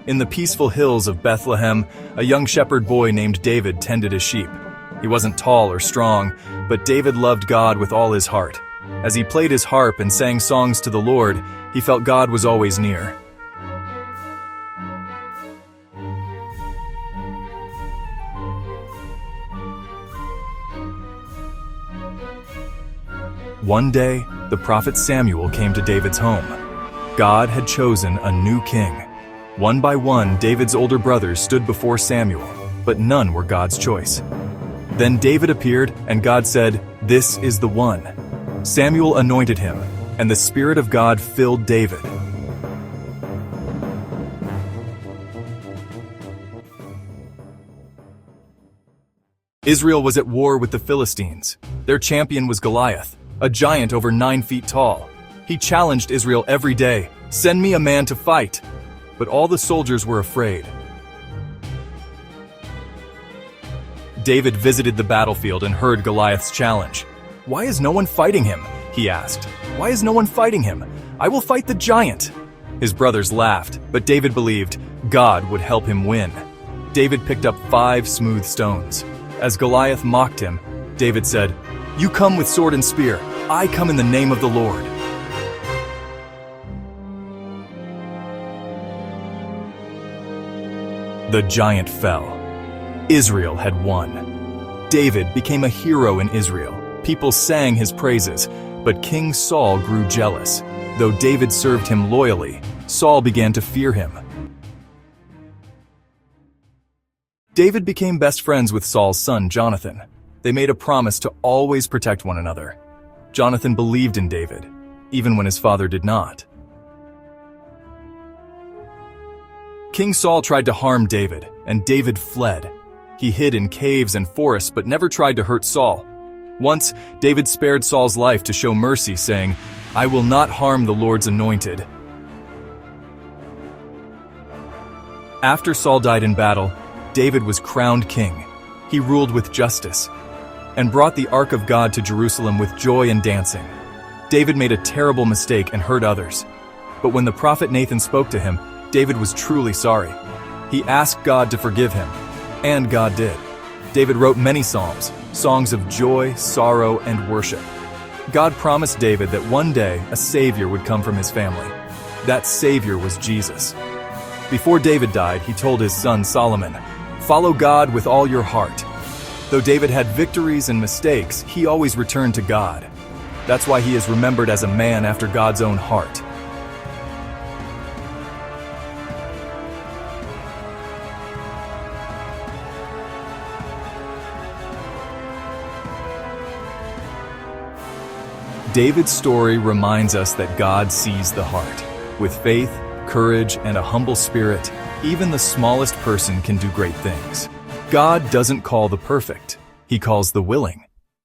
In the peaceful hills of Bethlehem, a young shepherd boy named David tended his sheep. He wasn't tall or strong, but David loved God with all his heart. As he played his harp and sang songs to the Lord, he felt God was always near. One day, the prophet Samuel came to David's home. God had chosen a new king. One by one, David's older brothers stood before Samuel, but none were God's choice. Then David appeared, and God said, "This is the one." Samuel anointed him, and the Spirit of God filled David. Israel was at war with the Philistines. Their champion was Goliath, a giant over 9 feet tall. He challenged Israel every day, "Send me a man to fight." But all the soldiers were afraid. David visited the battlefield and heard Goliath's challenge. "Why is no one fighting him?" he asked. "Why is no one fighting him? I will fight the giant." His brothers laughed, but David believed God would help him win. David picked up 5 smooth stones. As Goliath mocked him, David said, "You come with sword and spear. I come in the name of the Lord." The giant fell. Israel had won. David became a hero in Israel. People sang his praises, but King Saul grew jealous. Though David served him loyally, Saul began to fear him. David became best friends with Saul's son, Jonathan. They made a promise to always protect one another. Jonathan believed in David, even when his father did not. King Saul tried to harm David, and David fled. He hid in caves and forests but never tried to hurt Saul. Once, David spared Saul's life to show mercy, saying, "I will not harm the Lord's anointed." After Saul died in battle, David was crowned king. He ruled with justice and brought the Ark of God to Jerusalem with joy and dancing. David made a terrible mistake and hurt others. But when the prophet Nathan spoke to him, David was truly sorry. He asked God to forgive him, and God did. David wrote many psalms, songs of joy, sorrow, and worship. God promised David that one day a Savior would come from his family. That Savior was Jesus. Before David died, he told his son Solomon, "Follow God with all your heart." Though David had victories and mistakes, he always returned to God. That's why he is remembered as a man after God's own heart. David's story reminds us that God sees the heart. With faith, courage, and a humble spirit, even the smallest person can do great things. God doesn't call the perfect, He calls the willing.